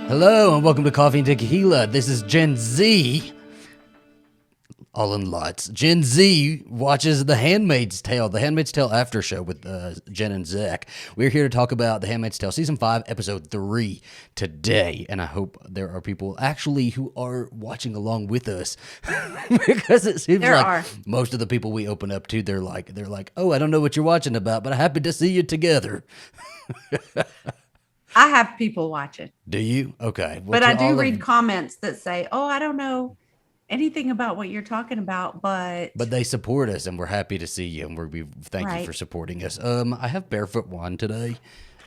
Hello and welcome to Coffee and Tequila. This is Gen Z. All in lots. Gen Z watches The Handmaid's Tale, The Handmaid's Tale AFTERSHOW with Jen and Zach. We're here to talk about The Handmaid's Tale Season 5, Episode 3 today. And I hope there are people actually who are watching along with us. Because it seems most of the people we open up to, they're like, oh, I don't know what you're watching about, but I'm happy to see you together. I have people watching. Do you? Okay. Well, but I do read comments that say, oh, I don't know anything about what you're talking about, but they support us and we're happy to see you, and we thank you for supporting us. I have barefoot wine today,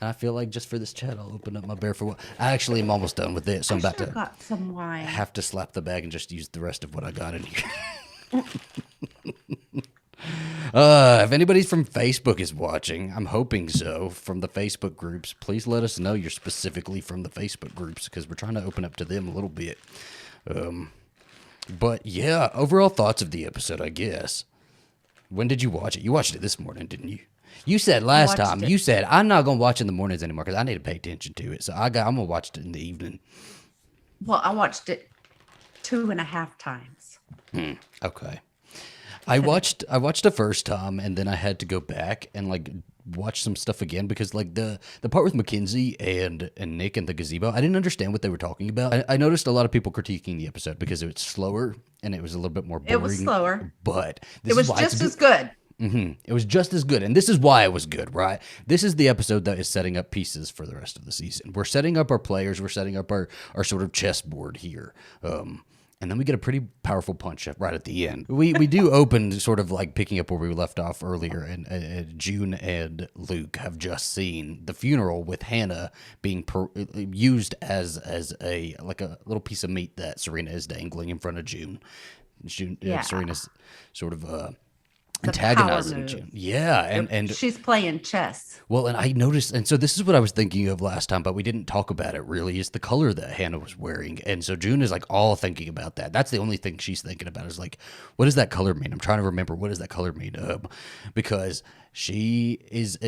and I feel like just for this chat I'll open up my barefoot wine. I actually am almost done with it, so I'm about to got some wine. Have to slap the bag and just use the rest of what I got in here. If anybody from Facebook is watching, I'm hoping so, from the Facebook groups, please let us know you're specifically from the Facebook groups, because we're trying to open up to them a little bit. But yeah, overall thoughts of the episode, I guess. When did you watch it? You watched it this morning, didn't you? You said last time, you said, I'm not going to watch in the mornings anymore because I need to pay attention to it. So I'm going to watch it in the evening. Well, I watched it 2.5 times. Okay. I watched the first time, and then I had to go back and watch some stuff again, because the part with Mackenzie and Nick and the gazebo, I didn't understand what they were talking about. I noticed a lot of people critiquing the episode because it was slower and it was a little bit more boring. It was slower, but it was just as good. Mm-hmm. It was just as good, and this is why it was good, right? This is the episode that is setting up pieces for the rest of the season. We're setting up our players. We're setting up our sort of chessboard here. And then we get a pretty powerful punch right at the end. We do open sort of like picking up where we left off earlier, and June and Luke have just seen the funeral with Hannah being used as a little piece of meat that Serena is dangling in front of June. Serena's sort of antagonizing June. Yeah, and she's playing chess. Well, and I noticed, and so this is what I was thinking of last time, but we didn't talk about it really, is the color that Hannah was wearing. And so June is all thinking about that. That's the only thing she's thinking about, is what does that color mean? I'm trying to remember, what does that color mean? Because she is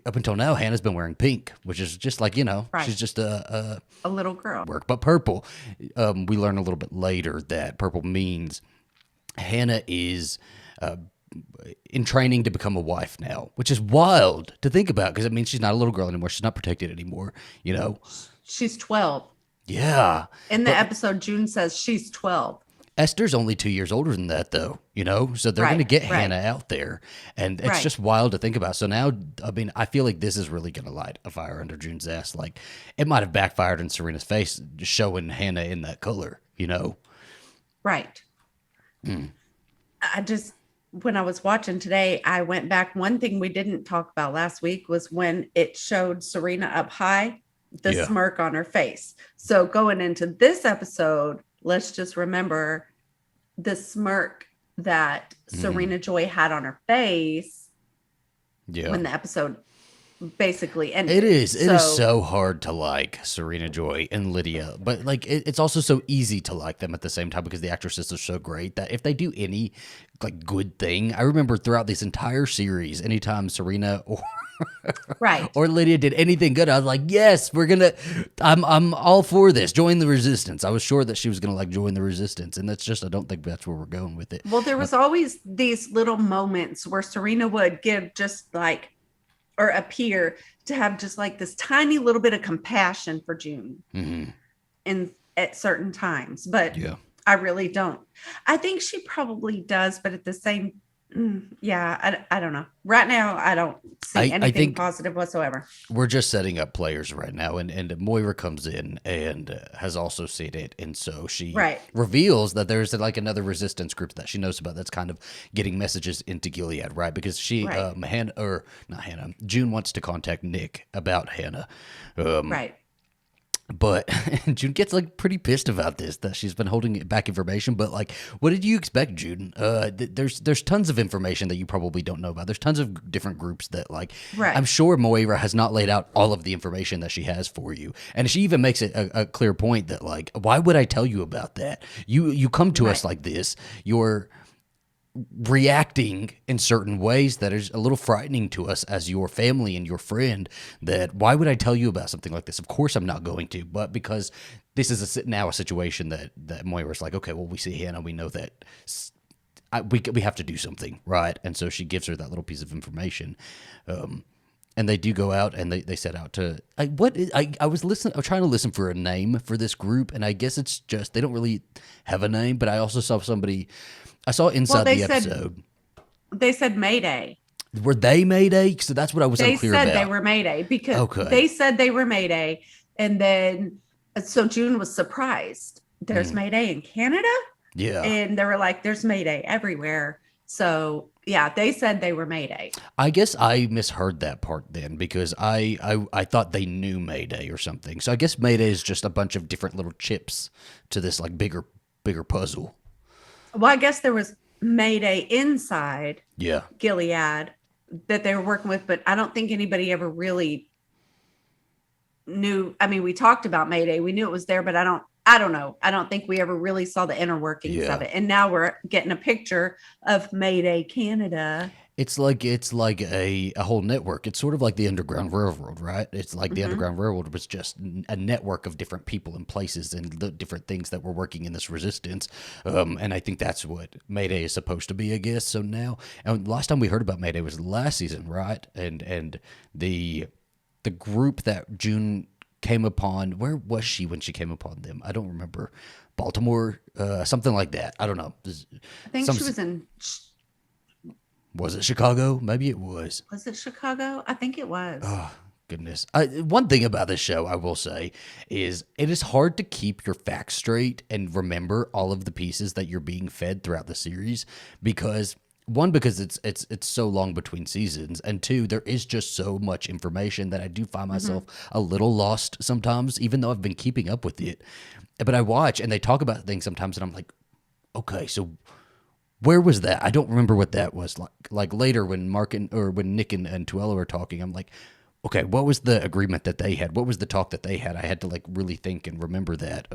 up until now, Hannah's been wearing pink, which is just she's just a little girl. But purple, we learn a little bit later that purple means Hannah is in training to become a wife now, which is wild to think about, because it means she's not a little girl anymore. She's not protected anymore, She's 12. Yeah. In the episode, June says she's 12. Esther's only 2 years older than that, though, so they're going to get Hannah out there, and it's just wild to think about. So now, I feel like this is really going to light a fire under June's ass. It might have backfired in Serena's face, just showing Hannah in that color, Right. When I was watching today, I went back. One thing we didn't talk about last week was when it showed Serena up high, the smirk on her face. So going into this episode, let's just remember the smirk that Serena Joy had on her face when the episode basically ended. It is so hard to like Serena Joy and Lydia, but it's also so easy to like them at the same time, because the actresses are so great that if they do any good thing, I remember throughout this entire series, anytime Serena or Lydia did anything good, I was like, yes, I'm all for this. Join the resistance. I was sure that she was gonna join the resistance, and I don't think that's where we're going with it. Well, there was always these little moments where Serena would give or appear to have just this tiny little bit of compassion for June at certain times. But I really don't. I think she probably does, but at the same, I don't know. Right now, I don't see anything positive whatsoever. We're just setting up players right now, and Moira comes in and has also seen it, and so she reveals that there's another resistance group that she knows about that's kind of getting messages into Gilead, right? Because she, June wants to contact Nick about Hannah, But June gets pretty pissed about this, that she's been holding back information. But what did you expect, June? There's tons of information that you probably don't know about. There's tons of different groups that I'm sure Moira has not laid out all of the information that she has for you. And she even makes it a clear point that why would I tell you about that? You come to us like this. reacting in certain ways that is a little frightening to us as your family and your friend. That why would I tell you about something like this? Of course I'm not going to, but because this is now a situation that Moira's like, okay, well, we see Hannah, we know that we have to do something, right? And so she gives her that little piece of information. And they do go out and they set out to I was trying to listen for a name for this group, and I guess it's just they don't really have a name. But I also saw I saw inside the episode. They said Mayday. Were they Mayday? So that's what I was unclear about. They said they were Mayday because they said they were Mayday, and then so June was surprised. There's Mayday in Canada? Yeah. And they were like, there's Mayday everywhere. So yeah, they said they were Mayday. I guess I misheard that part then because I thought they knew Mayday or something. So I guess Mayday is just a bunch of different little chips to this like bigger puzzle. Well, I guess there was Mayday inside Gilead that they were working with, but I don't think anybody ever really knew. I mean, we talked about Mayday. We knew it was there, but I don't know. I don't think we ever really saw the inner workings of it. And now we're getting a picture of Mayday Canada. It's like a whole network. It's sort of like the Underground Railroad, right? It's like the Underground Railroad was just a network of different people and places and the different things that were working in this resistance. And I think that's what Mayday is supposed to be, I guess. So now, and last time we heard about Mayday was last season, right? And the group that June came upon, where was she when she came upon them? I don't remember. Baltimore, something like that. I don't know. I think she was in. Was it Chicago? Maybe it was. Was it Chicago? I think it was. Oh, goodness. One thing about this show, I will say, is it is hard to keep your facts straight and remember all of the pieces that you're being fed throughout the series because it's so long between seasons, and two, there is just so much information that I do find myself a little lost sometimes, even though I've been keeping up with it. But I watch and they talk about things sometimes, and I'm like, okay, so where was that? I don't remember what that was like. Like later when when Nick and Tuella were talking, I'm like, okay, what was the agreement that they had? What was the talk that they had? I had to like really think and remember that.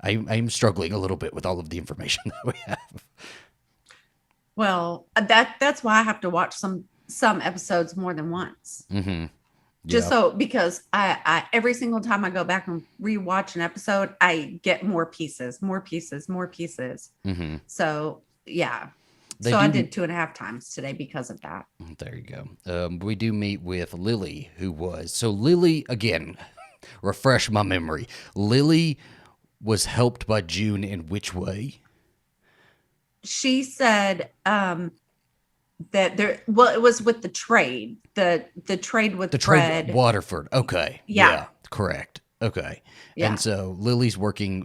I'm struggling a little bit with all of the information that we have. Well, that's why I have to watch some episodes more than once. Mm-hmm. Just so, because I every single time I go back and rewatch an episode, I get more pieces. Mm-hmm. So yeah. I did 2.5 times today because of that. There you go. We do meet with Lily, Lily, again, refresh my memory. Lily was helped by June in which way? She said that it was with the trade, the trade with bread. Trade Waterford. Okay. Yeah. Correct. Okay. Yeah. And so Lily's working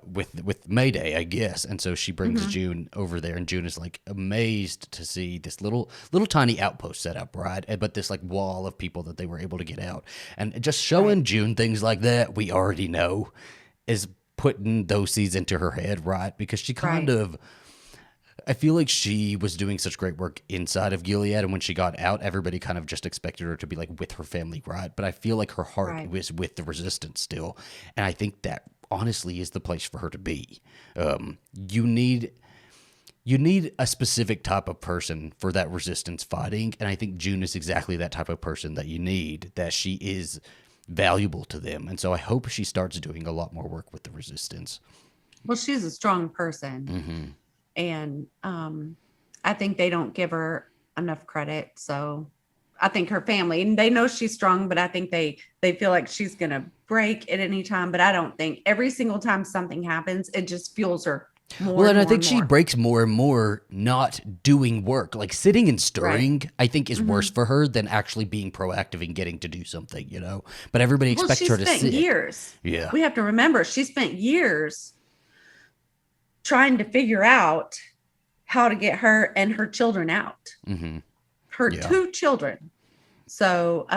with Mayday, I guess. And so she brings June over there, and June is like amazed to see this little tiny outpost set up, right? But this like wall of people that they were able to get out. And just showing June things like that we already know is putting those seeds into her head, right? Because she kind of, I feel like she was doing such great work inside of Gilead, and when she got out, everybody kind of just expected her to be like with her family, right? But I feel like her heart was with the resistance still, and I think that honestly is the place for her to be. You need a specific type of person for that resistance fighting, and I think June is exactly that type of person that you need, that she is valuable to them. And so I hope she starts doing a lot more work with the resistance. Well, she's a strong person. And I think they don't give her enough credit. So I think her family, and they know she's strong, but I think they feel like she's going to break at any time. But I don't think every single time something happens, it just fuels her more. Well, and I think she breaks more and more not doing work. Like sitting and stirring, I think is worse for her than actually being proactive and getting to do something, you know? But everybody expects her to sit. She spent years. Yeah. We have to remember, she spent years trying to figure out how to get her and her children out. Her 2 children. So,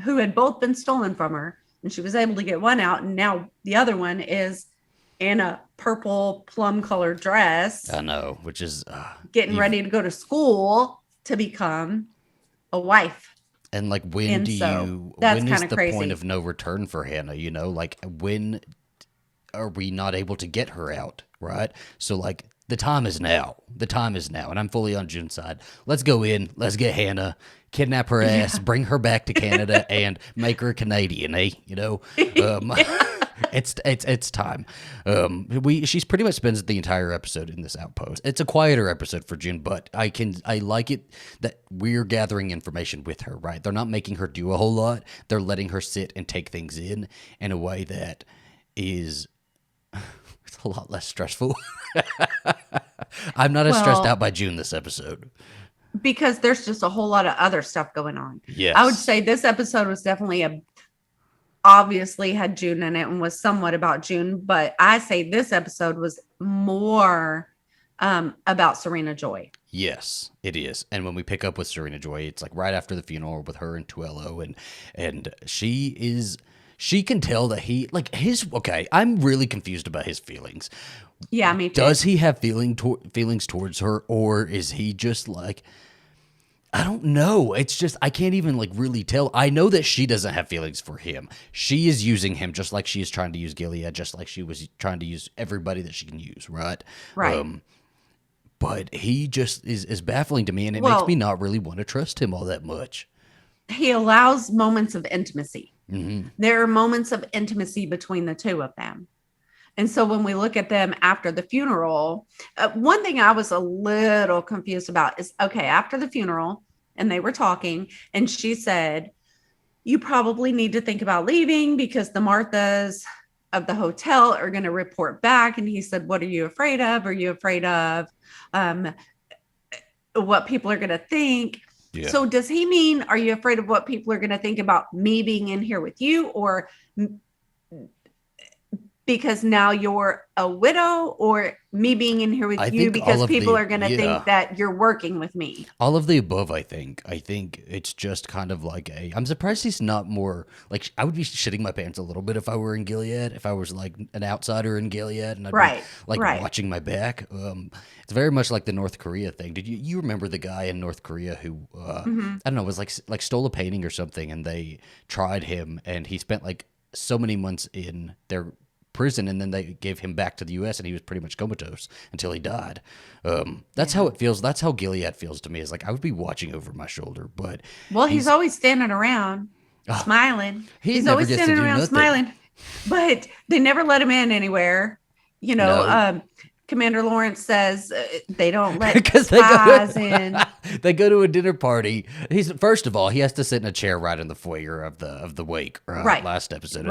who had both been stolen from her, and she was able to get one out. And now the other one is in a purple plum colored dress. I know, which is getting ready to go to school to become a wife. And like, when is the point of no return for Hannah? You know, like when are we not able to get her out? Right. So like the time is now. The time is now, and I'm fully on June's side. Let's go in. Let's get Hannah, kidnap her ass, bring her back to Canada, and make her Canadian. You know, it's time. She's pretty much spends the entire episode in this outpost. It's a quieter episode for June, but I like it that we're gathering information with her. Right, they're not making her do a whole lot. They're letting her sit and take things in a way that is. It's a lot less stressful. I'm not as stressed out by June this episode. Because there's just a whole lot of other stuff going on. Yes. I would say this episode was definitely obviously had June in it and was somewhat about June, but I say this episode was more about Serena Joy. Yes, it is. And when we pick up with Serena Joy, it's like right after the funeral with her and Tuello, and she can tell that I'm really confused about his feelings. Yeah, me too. Does he have feelings towards her, or is he just like, I don't know. It's just, I can't even like really tell. I know that she doesn't have feelings for him. She is using him just like she is trying to use Gilead, just like she was trying to use everybody that she can use, right? Right. But he just is baffling to me, and it makes me not really want to trust him all that much. He allows moments of intimacy. Mm-hmm. There are moments of intimacy between the two of them. And so when we look at them after the funeral, one thing I was a little confused about is, okay, after the funeral, and they were talking, and she said, you probably need to think about leaving because the Marthas of the hotel are going to report back. And he said, what are you afraid of? Are you afraid of what people are going to think? Yeah. So does he mean, are you afraid of what people are going to think about me being in here with you, or because now you're a widow, or me being in here with you because people are going to think that you're working with me? All of the above, I think. I think it's just kind of like I'm surprised he's not more, like, I would be shitting my pants a little bit if I were in Gilead, if I was like an outsider in Gilead, and I'd be watching my back. It's very much like the North Korea thing. Did you remember the guy in North Korea who, I don't know, was like stole a painting or something, and they tried him, and he spent like so many months in their prison, and then they gave him back to the U.S. and he was pretty much comatose until he died. That's how it feels. That's how Gilead feels to me. Is like I would be watching over my shoulder, but he's always standing around, smiling. He's always standing around smiling, but they never let him in anywhere. You know, no. Commander Lawrence says they don't let spies in. They go to a dinner party. First of all, he has to sit in a chair right in the foyer of the wake, right? Last episode,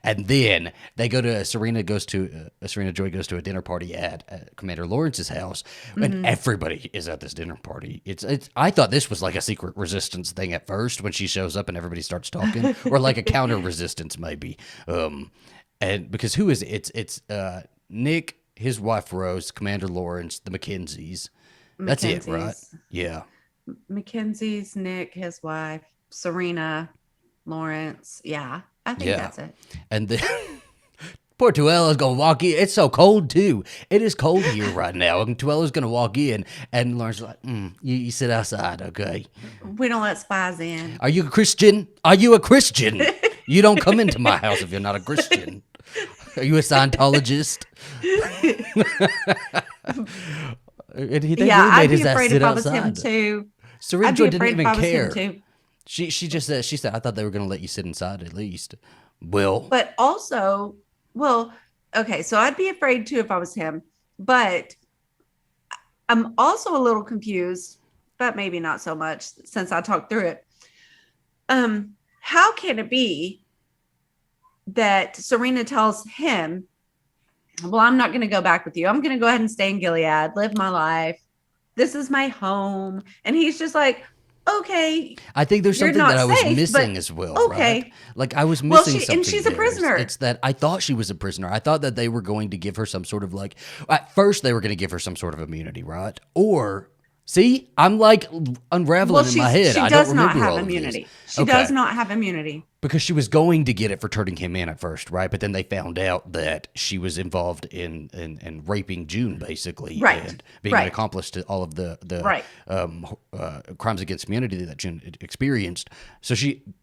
and then they go to Serena Joy goes to a dinner party at Commander Lawrence's house, and everybody is at this dinner party. It's. I thought this was like a secret resistance thing at first when she shows up and everybody starts talking, or like a counter resistance maybe. And because who is it? It's Nick, his wife Rose, Commander Lawrence, the Mackenzies. That's it, right? Yeah. Mackenzie's, Nick, his wife, Serena, Lawrence. Yeah, I think that's it. And then poor Tuella's going to walk in. It's so cold, too. It is cold here right now. And Tuella's going to walk in, and Lawrence is like, you sit outside, okay? We don't let spies in. Are you a Christian? Are you a Christian? You don't come into my house if you're not a Christian. Are you a Scientologist? I'd be afraid if I was him too. Serena Joy didn't even care. She just said, I thought they were going to let you sit inside at least. But also, okay, so I'd be afraid too if I was him. But I'm also a little confused, but maybe not so much since I talked through it. How can it be that Serena tells him, well, I'm not going to go back with you. I'm going to go ahead and stay in Gilead, live my life. This is my home. And he's just like, okay. I think there's something that I was missing as well. Okay. Right? Like I was missing something. And she's a prisoner. It's that I thought she was a prisoner. I thought that they were going to give her some sort of at first they were going to give her some sort of immunity, right? Or see, I'm like unraveling in my head. She does not have immunity. She does not have immunity. Because she was going to get it for turning him in at first, right? But then they found out that she was involved in raping June, basically. Right. And being an accomplice to all of the crimes against humanity that June experienced.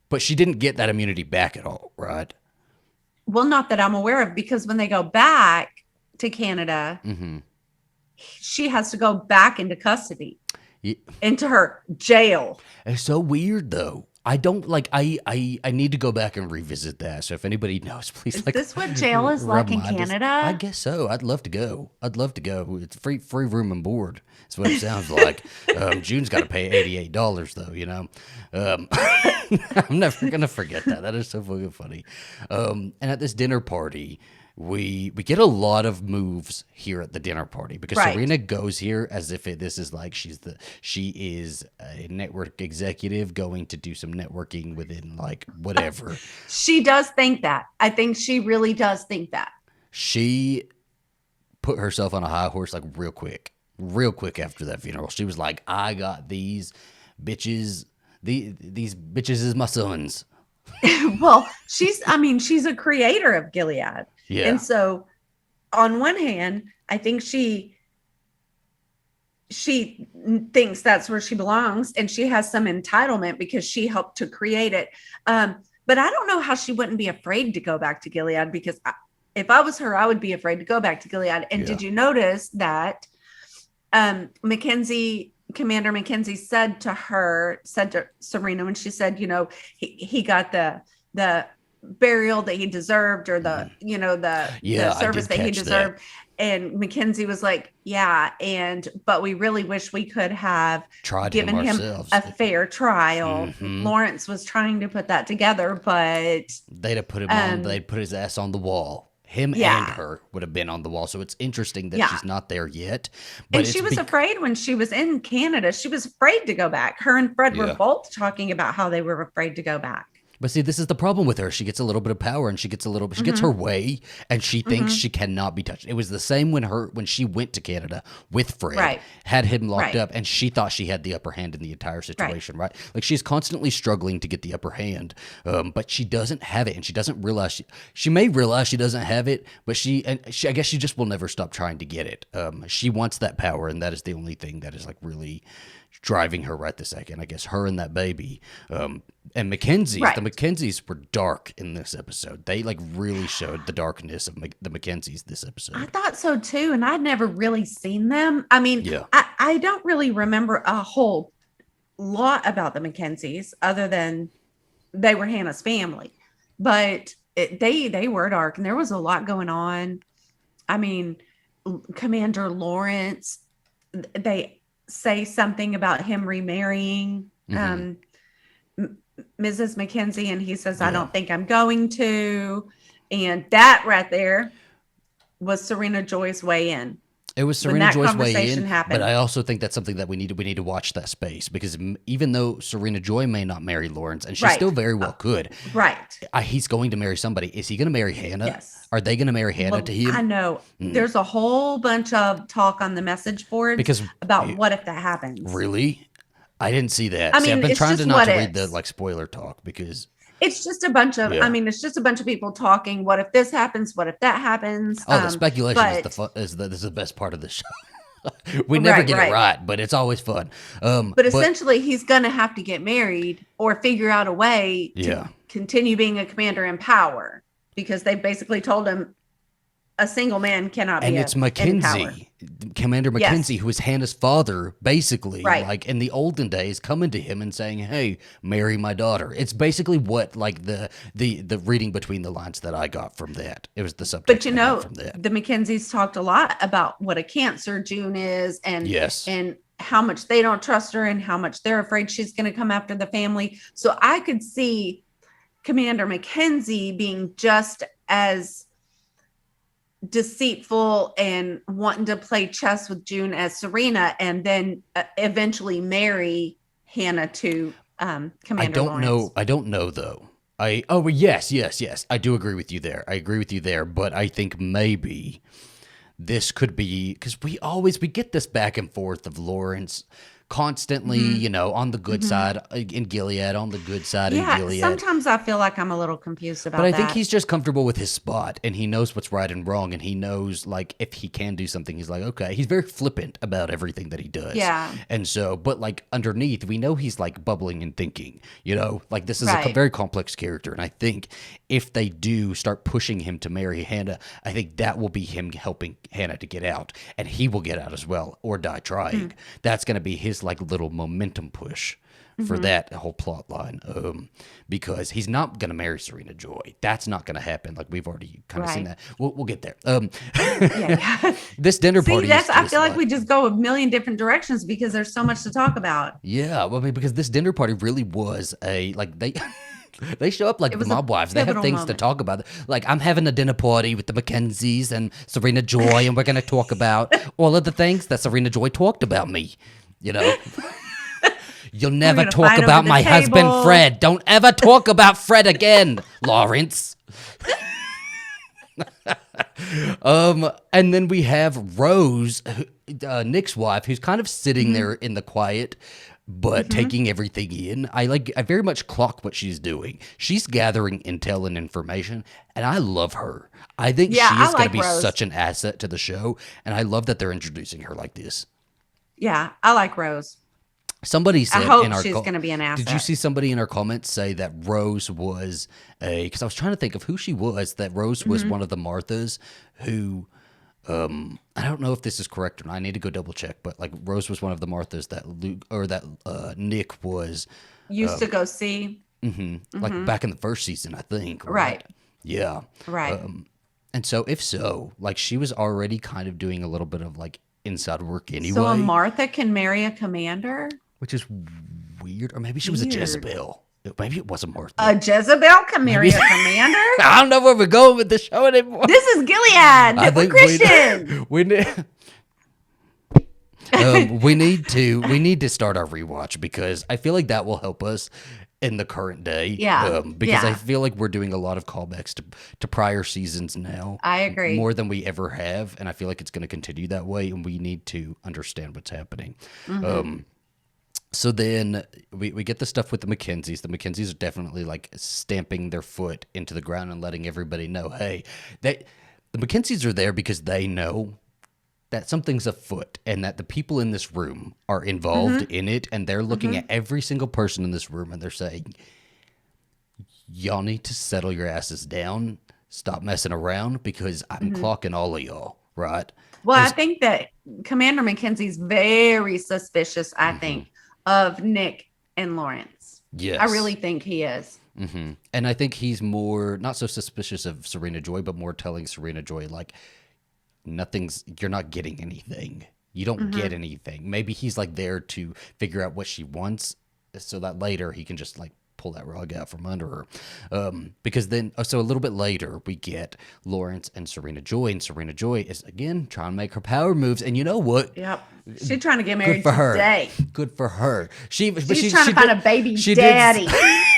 But she didn't get that immunity back at all, right? Well, not that I'm aware of, because when they go back to Canada, she has to go back into custody, Yeah. into her jail. It's so weird though. I don't like. I need to go back and revisit that. So if anybody knows, please Is like. this what jail is like in remind us. Canada? I guess so. I'd love to go. I'd love to go. It's free room and board. That's what it sounds like. June's got to pay $88 though. You know, I'm never gonna forget that. That is so fucking funny. And at this dinner party, we get a lot of moves here at the dinner party because Right. Serena goes here as if this is like she is a network executive going to do some networking within like whatever. She does think that. I think she really does think that. She put herself on a high horse like real quick after that funeral. She was like, I got these bitches. These bitches is my sons. Well, she's a creator of Gilead. Yeah. And so on one hand, I think she thinks that's where she belongs and she has some entitlement because she helped to create it. But I don't know how she wouldn't be afraid to go back to Gilead because if I was her, I would be afraid to go back to Gilead. And did you notice that Commander Mackenzie said to Serena when she said, you know, he got the burial that he deserved or the service that he deserved. And Mackenzie was like, yeah, but we really wish we could have given him a fair trial. Mm-hmm. Lawrence was trying to put that together, but they'd have put him they'd put his ass on the wall. Him and her would have been on the wall. So it's interesting that she's not there yet. But and she was afraid when she was in Canada. She was afraid to go back. Her and Fred were both talking about how they were afraid to go back. But see, this is the problem with her. She gets a little bit of power and she gets her way and she thinks she cannot be touched. It was the same when she went to Canada with Fred, had him locked up, and she thought she had the upper hand in the entire situation, right? Like she's constantly struggling to get the upper hand, but she doesn't have it and she doesn't realize she may realize she doesn't have it, but I guess she just will never stop trying to get it. She wants that power and that is the only thing that is like really driving her right this second. I guess her and that baby. And Mackenzie's, the Mackenzies were dark in this episode. They like really showed the darkness of the Mackenzies this episode. I thought so too. And I'd never really seen them. I mean, I don't really remember a whole lot about the Mackenzies other than they were Hannah's family, but they were dark and there was a lot going on. I mean, Commander Lawrence, they say something about him remarrying Mrs. Mackenzie, and he says, I don't think I'm going to. And that right there was Serena Joy's way in. It was Serena Joy's way in, but I also think that's something that we need to watch that space because even though Serena Joy may not marry Lawrence, and she still very well could, he's going to marry somebody. Is he going to marry Hannah? Yes. Are they going to marry Hannah to him? I know. There's a whole bunch of talk on the message boards about what if that happens. Really? I didn't see that. I mean, I've been trying to not to read the like spoiler talk because it's just a bunch of. I mean, it's just a bunch of people talking. What if this happens? What if that happens? Oh, the speculation is the best part of the show. We never get it right, but it's always fun. But essentially, he's gonna have to get married or figure out a way to continue being a commander in power because they basically told him a single man cannot be. And it's Mackenzie, Commander Mackenzie, who is Hannah's father, basically, like in the olden days, coming to him and saying, "Hey, marry my daughter." It's basically what like the reading between the lines that I got from that. It was the subtext. But you know, the Mackenzies talked a lot about what a Cancer June is, and and how much they don't trust her, and how much they're afraid she's going to come after the family. So I could see Commander Mackenzie being just as deceitful and wanting to play chess with June as Serena, and then eventually marry Hannah to Commander Lawrence. I don't know though. Yes. I do agree with you there. But I think maybe this could be because we get this back and forth of Lawrence constantly, on the good side in Gilead, on the good side in Yeah, Gilead. sometimes I feel like I'm a little confused about But I that. think he's just comfortable with his spot, and he knows what's right and wrong, and he knows, like, if he can do something, he's like, okay. He's very flippant about everything that he does. Yeah. And so, but, like, underneath, we know he's, like, bubbling and thinking, Like, this is a Right. very complex character, and I think if they do start pushing him to marry Hannah, I think that will be him helping Hannah to get out, and he will get out as well, or die trying. That's going to be his, like, little momentum push for that whole plot line, because he's not going to marry Serena Joy. That's not going to happen. Like, we've already kind of seen that. We'll get there. Yeah. This dinner party. I feel like we just go a million different directions because there's so much to talk about. Yeah, well, I mean, because this dinner party really was they show up like the mob wives. They have pivotal things to moment. talk about. Like, I'm having a dinner party with the Mackenzies and Serena Joy, and we're going to talk about all of the things that Serena Joy talked about me. You'll never gonna talk fight over about the my husband, table. Fred. Don't ever talk about Fred again, Lawrence. And then we have Rose, Nick's wife, who's kind of sitting there in the quiet, but taking everything in. I very much clock what she's doing. She's gathering intel and information, and I love her. I think she is going to be Rose. such an asset to the show, and I love that they're introducing her like this. Yeah, I like Rose. Somebody said I hope in our she's going to be an asset. Did you see somebody in our comments say that Rose was because I was trying to think of who she was, that Rose was one of the Marthas who, I don't know if this is correct or not. I need to go double check, but like Rose was one of the Marthas that Nick was used to go see. like back in the first season, I think. Right. Yeah. Right. And so if so, like she was already kind of doing a little bit of like inside work anyway. So a Martha can marry a commander? Which is weird. Or maybe she was a Jezebel. Maybe it wasn't Martha. A Jezebel can marry a commander? I don't know where we're going with the show anymore. This is Gilead. We're Christian. We need to start our rewatch because I feel like that will help us in the current day. Yeah. Because I feel like we're doing a lot of callbacks to prior seasons now. I agree. More than we ever have. And I feel like it's going to continue that way. And we need to understand what's happening. So then we get the stuff with the Mackenzies. The Mackenzies are definitely like stamping their foot into the ground and letting everybody know, hey, the Mackenzies are there because they know that something's afoot and that the people in this room are involved in it. And they're looking at every single person in this room and they're saying, y'all need to settle your asses down. Stop messing around because I'm clocking all of y'all, right? Well, I think that Commander Mackenzie's very suspicious, I think, of Nick and Lawrence. Yes. I really think he is. And I think he's more, not so suspicious of Serena Joy, but more telling Serena Joy, like, you're not getting anything. You don't get anything. Maybe he's, like, there to figure out what she wants so that later he can just, like, pull that rug out from under her. Because then, so a little bit later, we get Lawrence and Serena Joy, and Serena Joy is, again, trying to make her power moves. And you know what? Yep. She's trying to get married Good for her. today. Good for her. She's trying to find a baby daddy.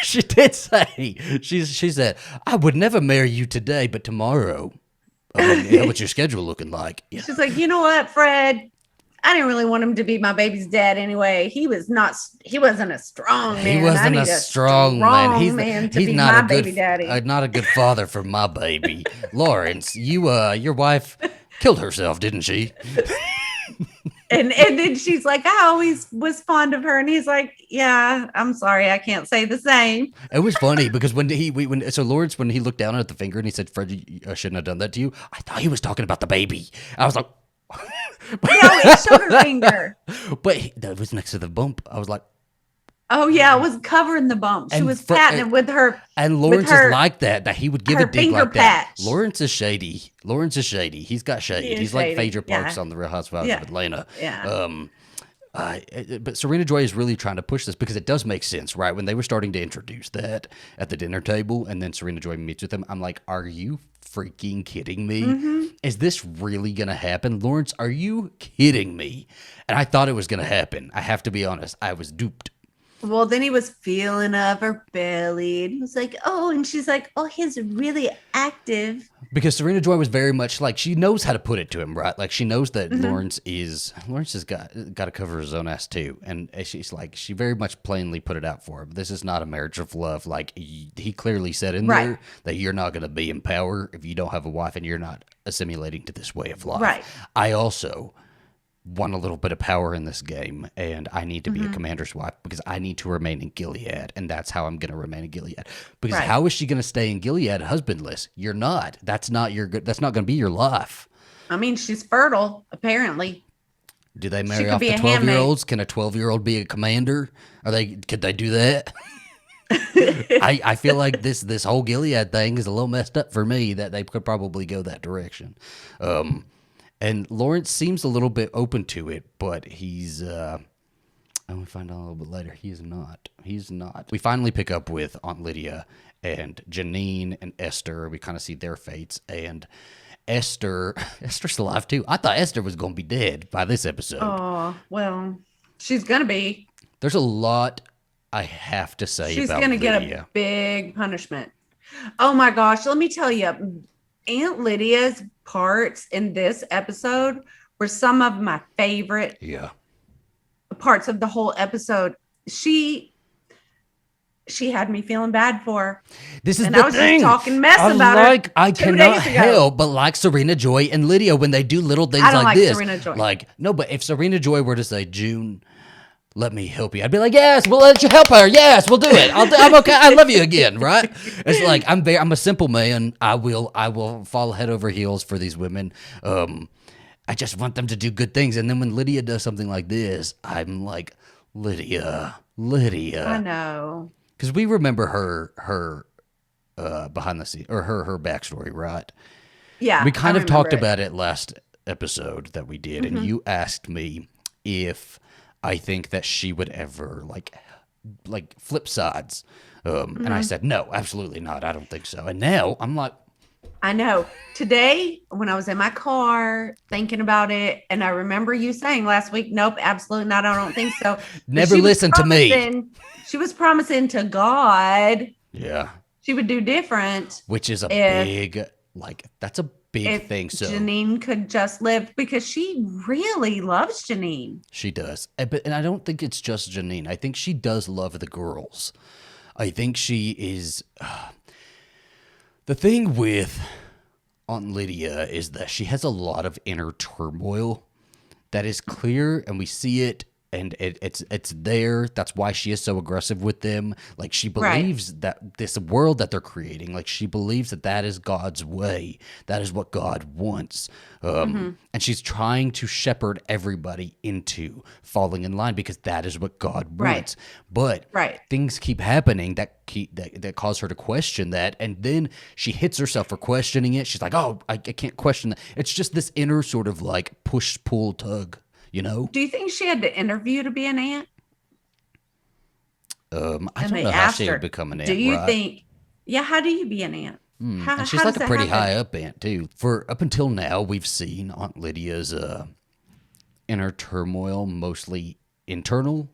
She did say, she said, I would never marry you today, but tomorrow. What's your schedule looking like? Yeah. She's like, you know what, Fred? I didn't really want him to be my baby's dad anyway. He wasn't a strong man. He wasn't a strong man. He's not a good baby daddy. Not a good father for my baby. Lawrence, your wife killed herself, didn't she? And then she's like, I always was fond of her. And he's like, yeah, I'm sorry. I can't say the same. It was funny because when Lawrence, when he looked down at the finger and he said, Fred, I shouldn't have done that to you. I thought he was talking about the baby. I was like, No, it's sugar finger. But that was next to the bump. I was like, oh yeah, it was covering the bump. She was patting it with her. And Lawrence is like that he would give a dig like that. patch. Lawrence is shady. He's got shade. He's like Phaedra Parks on the Real Housewives of Atlanta. Yeah. But Serena Joy is really trying to push this because it does make sense, right? When they were starting to introduce that at the dinner table and then Serena Joy meets with them, I'm like, are you freaking kidding me? Is this really going to happen? Lawrence, are you kidding me? And I thought it was going to happen. I have to be honest. I was duped. Well, then he was feeling of her belly, and he was like, "Oh," and she's like, "Oh, he's really active." Because Serena Joy was very much like, she knows how to put it to him, right? Like she knows that Mm-hmm. Lawrence has got to cover his own ass too, and she's like, she very much plainly put it out for him. This is not a marriage of love. Like he clearly said in Right. there that you're not going to be in power if you don't have a wife and you're not assimilating to this way of life. Right. I also want a little bit of power in this game, and I need to be a commander's wife because I need to remain in Gilead, and that's how I'm going to remain in Gilead. Because Right. how is she going to stay in Gilead husbandless? You're not. That's not your good. That's not going to be your life. I mean, she's fertile, apparently. Do they She marry could off be the a 12-year-olds? Can a 12-year-old be a commander? Could they do that? I feel like this whole Gilead thing is a little messed up for me. That they could probably go that direction. And Lawrence seems a little bit open to it, but he's and we find out a little bit later he is not. He's not. We finally pick up with Aunt Lydia and Janine and Esther. We kind of see their fates, and Esther's alive too. I thought Esther was going to be dead by this episode. Oh, well, she's going to be. There's a lot I have to say She's about going to Lydia. get a big punishment. Oh my gosh, let me tell you, Aunt Lydia's parts in this episode were some of my favorite parts of the whole episode. She had me feeling bad for her. This is and the I was thing. Just talking mess about her. I 2 cannot days ago. help but like Serena Joy and Lydia when they do little things I don't like this. Serena Joy. Like, no, but if Serena Joy were to say, June, let me help you, I'd be like, yes, we'll let you help her. Yes, we'll do it. I'm okay. I love you again, right? It's like I'm a simple man. I will fall head over heels for these women. I just want them to do good things. And then when Lydia does something like this, I'm like, Lydia. I know. Because we remember her behind the scenes, or her backstory, right? Yeah. We kind I of talked remember about it last episode that we did, and you asked me if I think that she would ever like flip sides. And I said, no, absolutely not. I don't think so. And now I'm like, I know. Today, when I was in my car thinking about it, and I remember you saying last week, nope, absolutely not. I don't think so. never listen to me. She was promising to God Yeah. she would do different. Which is a big, that's a big thing. So Janine could just live, because she really loves Janine. She does. And I don't think it's just Janine. I think she does love the girls. I think she is... the thing with Aunt Lydia is that she has a lot of inner turmoil that is clear, and we see it, and it's there. That's why she is so aggressive with them. Like, she believes that this world that they're creating, like, she believes that is God's way. That is what God wants. And she's trying to shepherd everybody into falling in line because that is what God wants. But things keep happening that cause her to question that, and then she hits herself for questioning it. She's like, oh, I can't question that. It's just this inner sort of like push, pull, tug. You know? Do you think she had to interview to be an aunt? I don't know how she would become an aunt. Do you think? Yeah, how do you be an aunt? And she's like a pretty high up aunt too. For up until now, we've seen Aunt Lydia's inner turmoil, mostly internal.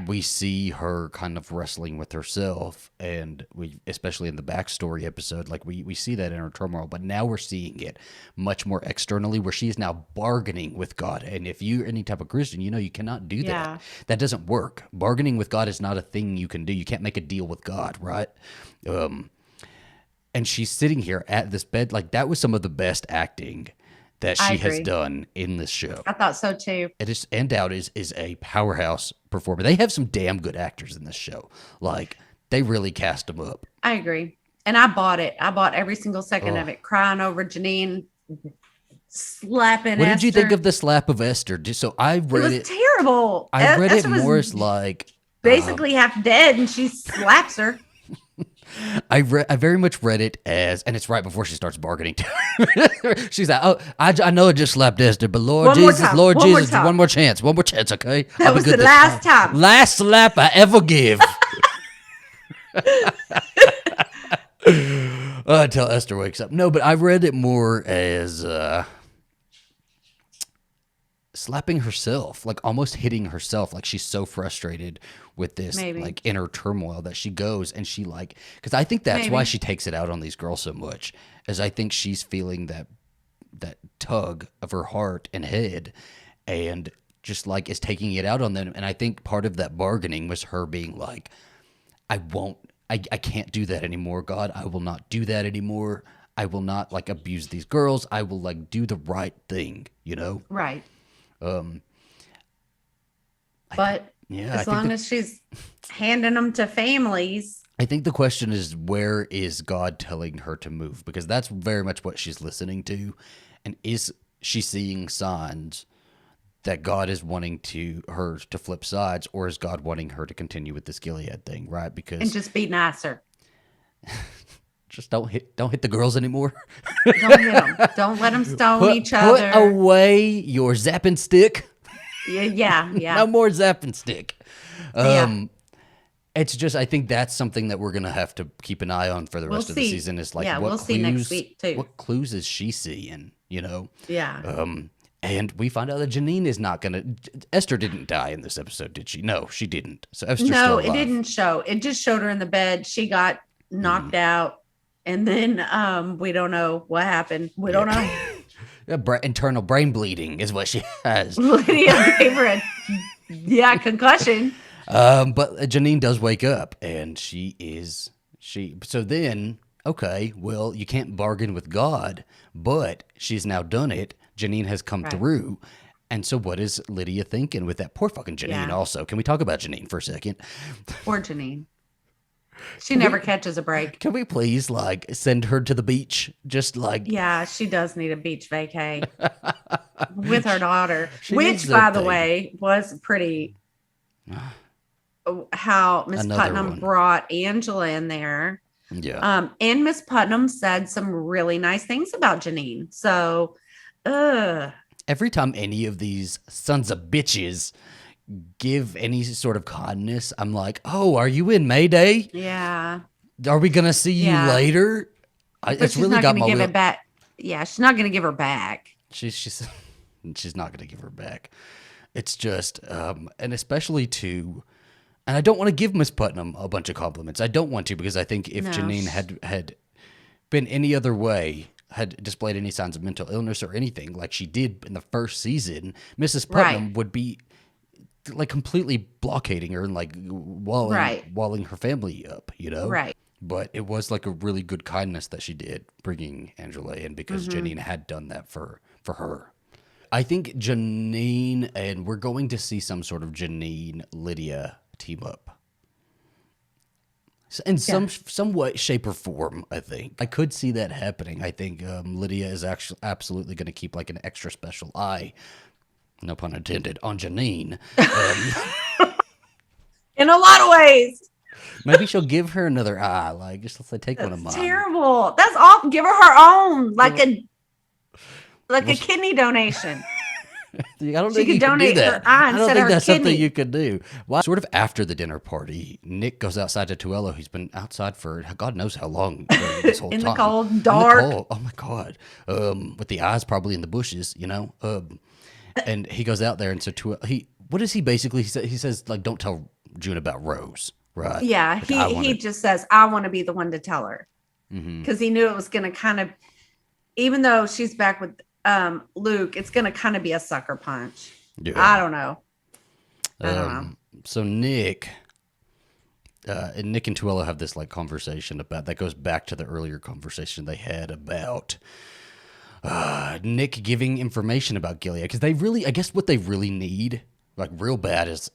We see her kind of wrestling with herself, and we, especially in the backstory episode, we see that inner turmoil, but now we're seeing it much more externally, where she is now bargaining with God. And if you're any type of Christian, you know you cannot do that. That doesn't work. Bargaining with God is not a thing you can do. You can't make a deal with God, right? And she's sitting here at this bed. Like, that was some of the best acting that she has done in this show. I thought so too. It is, and Dowd is a powerhouse performer. They have some damn good actors in this show. Like, they really cast them up. I agree. And I bought it. I bought every single second of it, crying over Janine, slapping What Esther. did you think of the slap of Esther? So I read it. It was terrible. I read Esther it more as like... basically half dead, and she slaps her. I very much read it as, and it's right before she starts bargaining. She's like, "Oh, I know I just slapped Esther, but Lord Jesus, one more chance, okay? That was the last time. Last slap I ever give." Until Esther wakes up. No, but I read it more as slapping herself, like almost hitting herself. Like she's so frustrated with this like inner turmoil that she goes and she like, because I think that's why she takes it out on these girls so much, is I think she's feeling that tug of her heart and head and just like is taking it out on them. And I think part of that bargaining was her being like, I can't do that anymore, God. I will not do that anymore. I will not like abuse these girls. I will like do the right thing, you know? Right. But as long as she's handing them to families. I think the question is, where is God telling her to move? Because that's very much what she's listening to. And is she seeing signs that God is wanting her to flip sides, or is God wanting her to continue with this Gilead thing, right? Because and just be nicer. Just don't hit the girls anymore. Don't hit them. Don't let them stone each other. Put away your zapping stick. Yeah. No more zapping stick. It's just, I think that's something that we're gonna have to keep an eye on for the rest of the season. Is like, what we'll clues? See next week too. What clues is she seeing? You know? Yeah. And we find out that Janine is not gonna. Esther didn't die in this episode, did she? No, she didn't. So Esther's still alive. It didn't show. It just showed her in the bed. She got knocked out. And then we don't know what happened. We don't know. Internal brain bleeding is what she has. Lydia gave her a concussion. But Janine does wake up, and so then, okay, well, you can't bargain with God, but she's now done it. Janine has come through. And so what is Lydia thinking with that? Poor fucking Janine also. Can we talk about Janine for a second? Poor Janine. She never catches a break. Can we please like send her to the beach? Just like, yeah, she does need a beach vacay with her daughter, which, by the way, was pretty. How Miss Putnam brought Angela in there. Yeah. And Miss Putnam said some really nice things about Janine. So, every time any of these sons of bitches give any sort of kindness, I'm like, oh, are you in Mayday? Yeah. Are we gonna see you later? It's really got my give it back. Yeah, she's not gonna give her back. She's not gonna give her back. It's just and especially and I don't want to give Miss Putnam a bunch of compliments. I don't want to, because I think if Janine had been any other way, had displayed any signs of mental illness or anything like she did in the first season, Mrs. Putnam would be like completely blockading her and like walling her family up, you know? Right. But it was like a really good kindness that she did, bringing Angela in, because Janine had done that for her. I think Janine, and we're going to see some sort of Janine Lydia team up in some way, shape, or form. I think I could see that happening. I think Lydia is actually absolutely going to keep like an extra special eye, no pun intended, on Janine. In a lot of ways. Maybe she'll give her another eye, like just let's say take one of mine. Terrible. That's all. Give her own, like a kidney donation. I don't think you can do that. I don't think that's something you could do. Well, sort of after the dinner party, Nick goes outside to Tuello. He's been outside for God knows how long this whole time. In the cold, dark. Oh my God. With the eyes probably in the bushes, you know. And he goes out there, and so what does he basically say? He says like, "Don't tell June about Rose." Right. Yeah. He just says, "I want to be the one to tell her," because he knew it was going to kind of, even though she's back with Luke, it's going to kind of be a sucker punch. Yeah. I don't know. So Nick and Tuello have this like conversation about that goes back to the earlier conversation they had about Nick giving information about Gilead, because they really, I guess what they really need, like real bad, is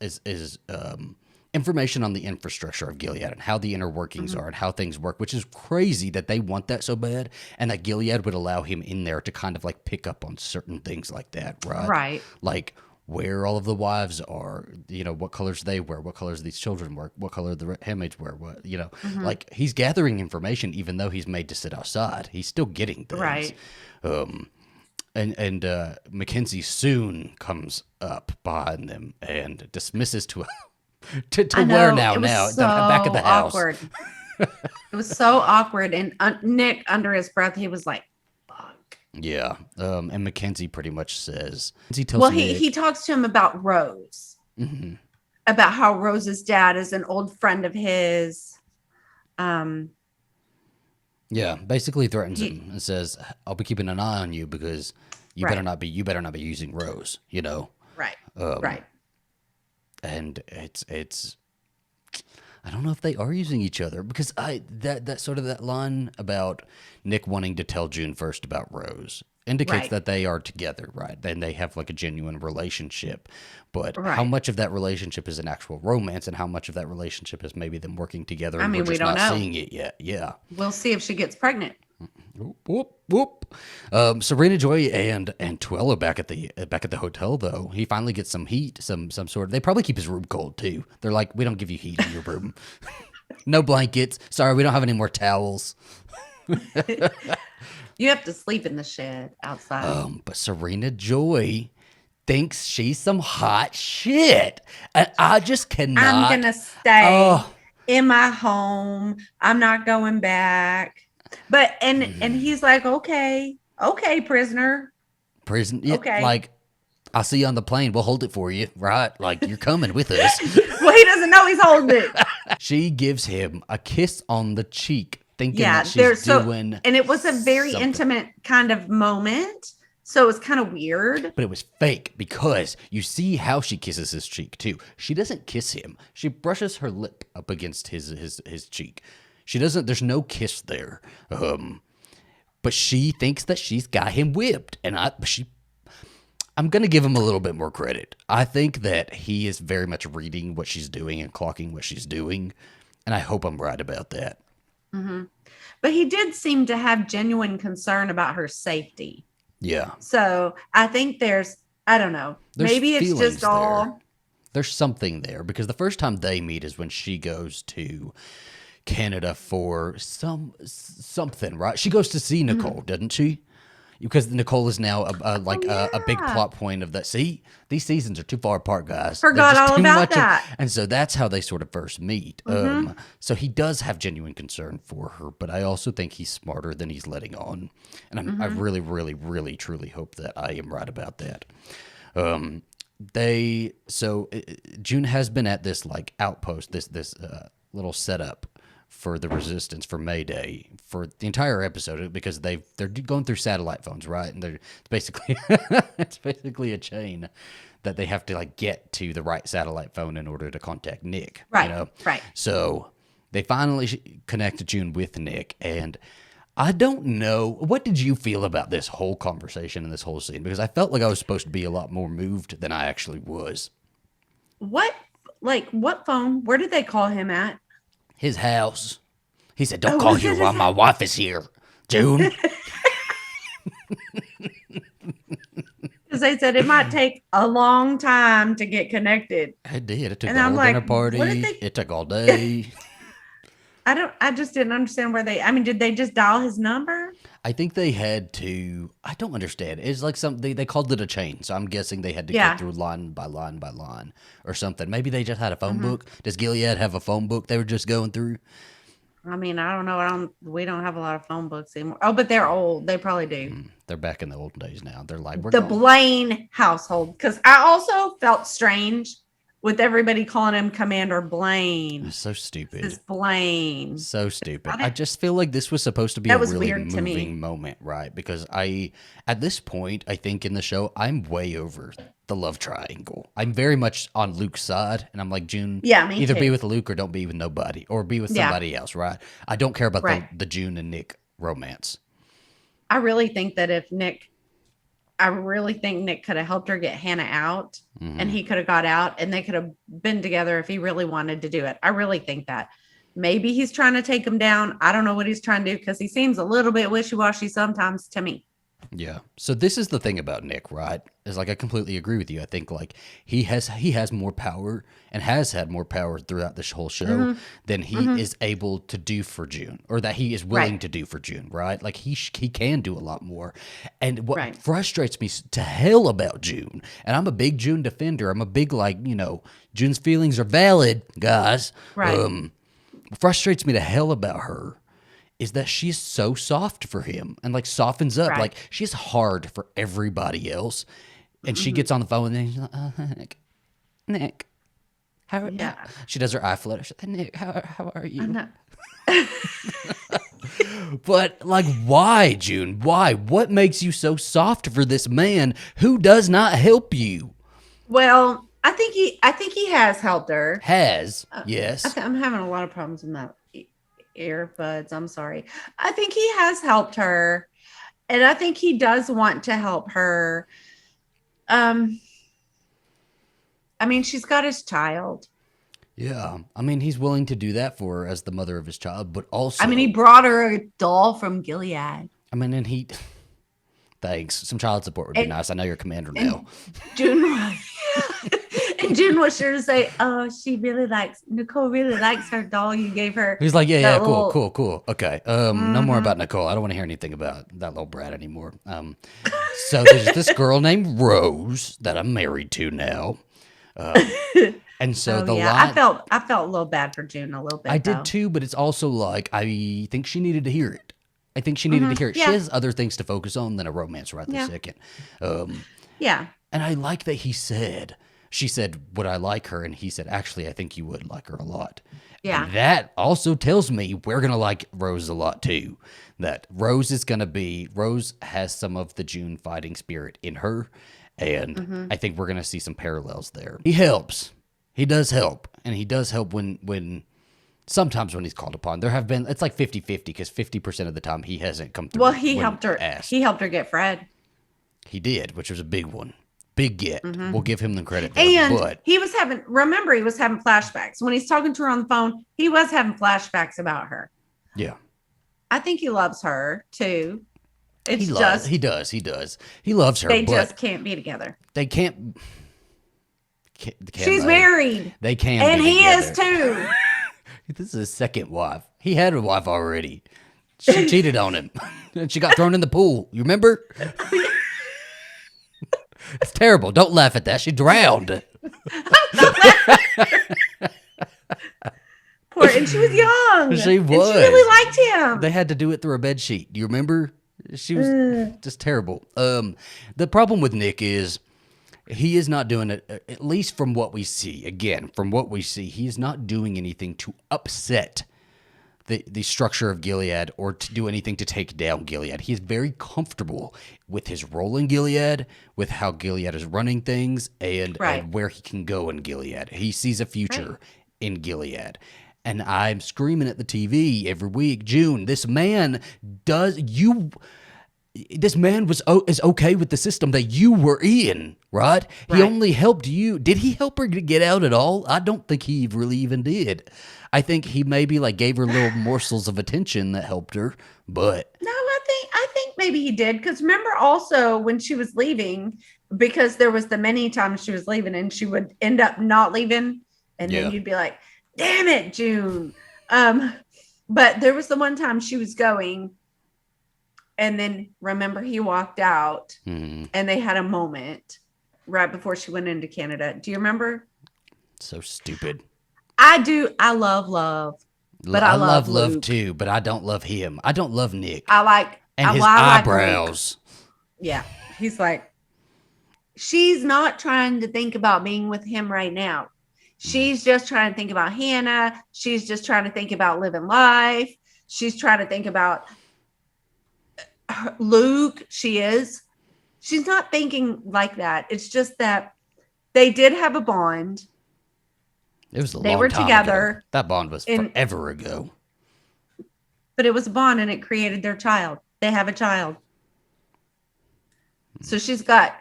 information on the infrastructure of Gilead and how the inner workings are and how things work, which is crazy that they want that so bad, and that Gilead would allow him in there to kind of like pick up on certain things like that, right? Right. Like where all of the wives are, you know, what colors they wear, what colors these children wear, what color the handmaids wear, what, you know, like he's gathering information even though he's made to sit outside. He's still getting things. Right. And Mackenzie soon comes up behind them and dismisses to where now so back of the house. Awkward. It was so awkward, and Nick under his breath he was like, "Fuck." Yeah. And Mackenzie pretty much says, he tells Well, Nick, he talks to him about Rose, about how Rose's dad is an old friend of his. yeah, basically threatens He him and says, "I'll be keeping an eye on you because right, you better not be using Rose, you know." right, Um, right. and it's I don't know if they are using each other because that sort of that line about Nick wanting to tell June first about Rose indicates Right. that they are together, right? And they have like a genuine relationship. But how Right. much of that relationship is an actual romance and how much of that relationship is maybe them working together I and we're mean, we just don't not know. seeing it yet? Yeah. We'll see if she gets pregnant. Whoop, whoop, whoop. Serena Joy and Twella back at the hotel though. He finally gets some heat, some sort of. They probably keep his room cold too. They're like, we don't give you heat in your room. No blankets. Sorry, we don't have any more towels. You have to sleep in the shed outside. But Serena Joy thinks she's some hot shit, and I just I'm cannot. gonna stay Oh, in my home. I'm not going back. But and he's like, okay, okay, prisoner. prison. Yeah, Okay. like I'll see you on the plane. We'll hold it for you, right? Like you're coming with us. Well, he doesn't know he's holding it. She gives him a kiss on the cheek, thinking Yeah, that she's there's doing. and it was a very something. intimate kind of moment. So it was kind of weird. But it was fake because you see how she kisses his cheek too. She doesn't kiss him. She brushes her lip up against his cheek. She doesn't. There's no kiss there. But she thinks that she's got him whipped, and I'm gonna give him a little bit more credit. I think that he is very much reading what she's doing and clocking what she's doing, and I hope I'm right about that. But he did seem to have genuine concern about her safety. Yeah, So I think I don't know. there's Maybe it's feelings just all. there. There's something there because the first time they meet is when she goes to Canada for something, right? She goes to see Nicole, doesn't she? Because Nicole is now a big yeah. plot point of that. See, these seasons are too far apart, guys. Forgot They're just all too about much that. and so that's how they sort of first meet. So he does have genuine concern for her, but I also think he's smarter than he's letting on, and I really, really, really, truly hope that I am right about that. June has been at this like outpost, this little setup for the resistance for Mayday for the entire episode because they're going through satellite phones, right? And it's basically a chain that they have to like get to the right satellite phone in order to contact Nick. Right, You know? right. So they finally connect June with Nick, and I don't know. What did you feel about this whole conversation and this whole scene? Because I felt like I was supposed to be a lot more moved than I actually was. What phone? Where did they call him at? His house. He said, "Don't Oh, call was here it while his my wife is here, June." Because they said it might take a long time to get connected. It did. It took And the I'm whole like, dinner what did party. they? It took all day. I just didn't understand I mean, did they just dial his number? I think they had to. I don't understand. It's like they called it a chain, so I'm guessing they had to Yeah. go through line by line by line or something. Maybe they just had a phone book. Does Gilead have a phone book they were just going through? I mean, I don't know. We don't have a lot of phone books anymore. Oh, but they're old. They probably do. They're back in the old days now. They're like, we're The going. Blaine household. Because I also felt strange with everybody calling him Commander Blaine. So stupid. This Blaine. So stupid. I just feel like this was supposed to be That a was really weird to me. moving moment, right? Because at this point, I think in the show, I'm way over the love triangle. I'm very much on Luke's side, and I'm like, June, Yeah, me either too. be with Luke or don't be with nobody, or be with Yeah. somebody else, right? I don't care about Right. the June and Nick romance. I really think that Nick could have helped her get Hannah out and he could have got out and they could have been together if he really wanted to do it. I really think that. Maybe he's trying to take him down. I don't know what he's trying to do because he seems a little bit wishy-washy sometimes to me. Yeah. So this is the thing about Nick, right? Is like I completely agree with you. I think like he has more power and has had more power throughout this whole show than he is able to do for June, or that he is willing Right. to do for June, right? Like he can do a lot more. And what Right. frustrates me to hell about June, and I'm a big June defender. I'm a big June's feelings are valid, guys. Right. What frustrates me to hell about her is that she's so soft for him and like softens up. Right. Like she's hard for everybody else. And she gets on the phone and then she's like, Nick, how are Yeah. she does her eye flutter. She's like, Nick, how are you? I know. But like, why, June? Why? What makes you so soft for this man who does not help you? Well, I think he has helped her. Has, yes. I'm having a lot of problems with my earbuds. I'm sorry. I think he has helped her, and I think he does want to help her. I mean, she's got his child. Yeah. I mean, he's willing to do that for her as the mother of his child, but also. I mean, he brought her a doll from Gilead. I mean, and he. Thanks. Some child support would be nice. I know you're a commander now. June, and June was sure to say, "Oh, Nicole really likes her doll you gave her." He's like, yeah, cool. Okay. No more about Nicole. I don't want to hear anything about that little brat anymore. So there's this girl named Rose that I'm married to now. And so line, I felt a little bad for June a little bit. I did too, but it's also like I think she needed to hear it. I think she needed to hear it. Yeah. She has other things to focus on than a romance right this second. Yeah. And I like that she said, would I like her? And he said, actually, I think you would like her a lot. Yeah. And that also tells me we're going to like Rose a lot too. That Rose has some of the June fighting spirit in her. And I think we're going to see some parallels there. He helps. He does help. And he does help when sometimes when he's called upon. There have been, it's like 50-50 because 50% of the time he hasn't come through. Well, he helped her. Asked. He helped her get Fred. He did, which was a big one. Big get. We'll give him the credit for And but he was having flashbacks. When he's talking to her on the phone, he was having flashbacks about her. Yeah. I think he loves her too. He does. He loves her. They but just can't be together. They can't. She's married. They can. And be he together. is too. This is his second wife. He had a wife already. She cheated on him. And she got thrown in the pool. You remember? It's terrible. Don't laugh at that. She drowned. Poor, and she was young. She was. And she really liked him. They had to do it through a bed sheet. Do you remember? She was just terrible. The problem with Nick is he is not doing it, at least from what we see. Again, from what we see, he is not doing anything to upset the structure of Gilead or to do anything to take down Gilead. He is very comfortable with his role in Gilead, with how Gilead is running things, and where he can go in Gilead. He sees a future in Gilead. And I'm screaming at the TV every week, June, this man is okay with the system that you were in, right? He only helped you. Did he help her to get out at all? I don't think he really even did. I think he maybe like gave her little morsels of attention that helped her, but no, I think maybe he did. Because remember also when she was leaving, because there was the many times she was leaving and she would end up not leaving. And then you'd be like, damn it, June. But there was the one time she was going. And then remember he walked out and they had a moment right before she went into Canada. Do you remember? So stupid. I do. I love love. But I love love too, but I don't love him. I don't love Nick. And his eyebrows. Yeah. He's like, she's not trying to think about being with him right now. She's just trying to think about Hannah. She's just trying to think about living life. She's trying to think about Luke. She's not thinking like that. It's just that they did have a bond. It was they were together. Ago. That bond was forever ago. But it was a bond and it created their child. They have a child. So she's got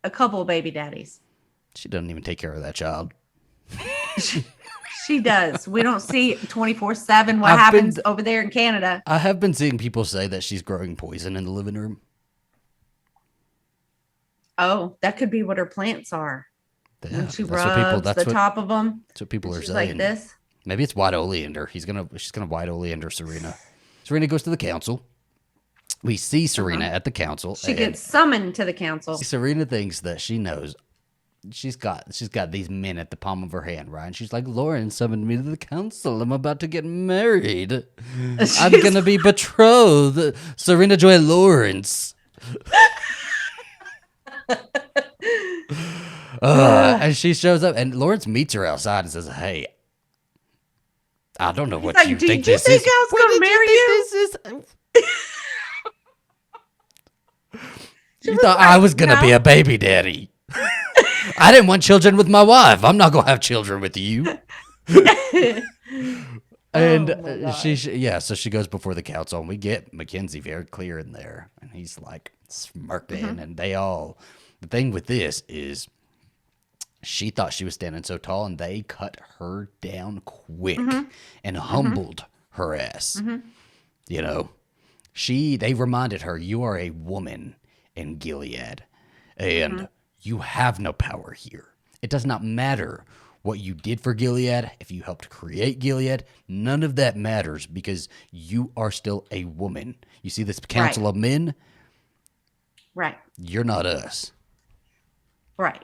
a couple of baby daddies. She doesn't even take care of that child. She does. We don't see 24/7 what happens over there in Canada. I have been seeing people say that she's growing poison in the living room. Oh, that could be what her plants are. Yeah, when she rubs the top of them. That's what people are saying. Like this. Maybe it's white oleander. She's gonna white oleander Serena. Serena goes to the council. We see Serena at the council. She gets summoned to the council. Serena thinks that she knows. She's got these men at the palm of her hand, right? And she's like, Lauren summoned me to the council. I'm about to get married. I'm going to be betrothed. Serena Joy Lawrence. And she shows up, and Lawrence meets her outside and says, hey, I don't know what like, you did think you this think is. I was What going to did marry you think you? this is? She You was thought like, I was going to be no. a baby daddy. I didn't want children with my wife. I'm not going to have children with you. And Oh my God. so she goes before the council, and we get Mackenzie very clear in there, and he's like smirking, and the thing with this is she thought she was standing so tall, and they cut her down quick and humbled her ass. You know, they reminded her, you are a woman in Gilead, and you have no power here. It does not matter what you did for Gilead, if you helped create Gilead, none of that matters because you are still a woman. You see this council of men? Right. You're not us. Right.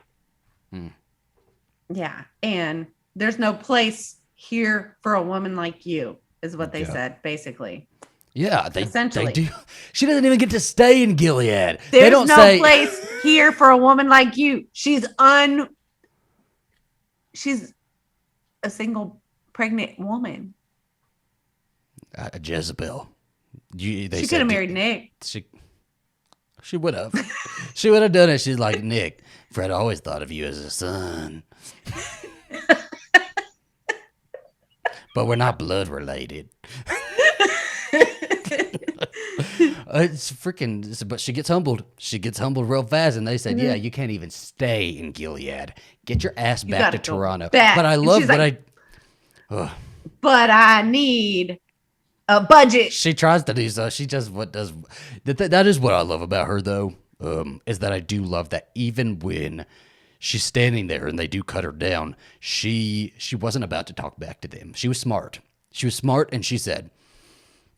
Yeah. And there's no place here for a woman like you, is what they said, basically. Yeah, Essentially. they do. She doesn't even get to stay in Gilead. There's they don't no say place here for a woman like you. She's a single pregnant woman. A Jezebel. She could have married Nick. She would have. She would have done it. She's like, Nick, Fred always thought of you as a son. But we're not blood related. It's freaking, but she gets humbled. She gets humbled real fast, and they said, yeah, you can't even stay in Gilead. Get your ass back to Toronto. Back. But I love what but I need a budget. She tries to do so. She just that is what I love about her, though, is that I do love that even when she's standing there and they do cut her down, she wasn't about to talk back to them. She was smart. She was smart, and she said,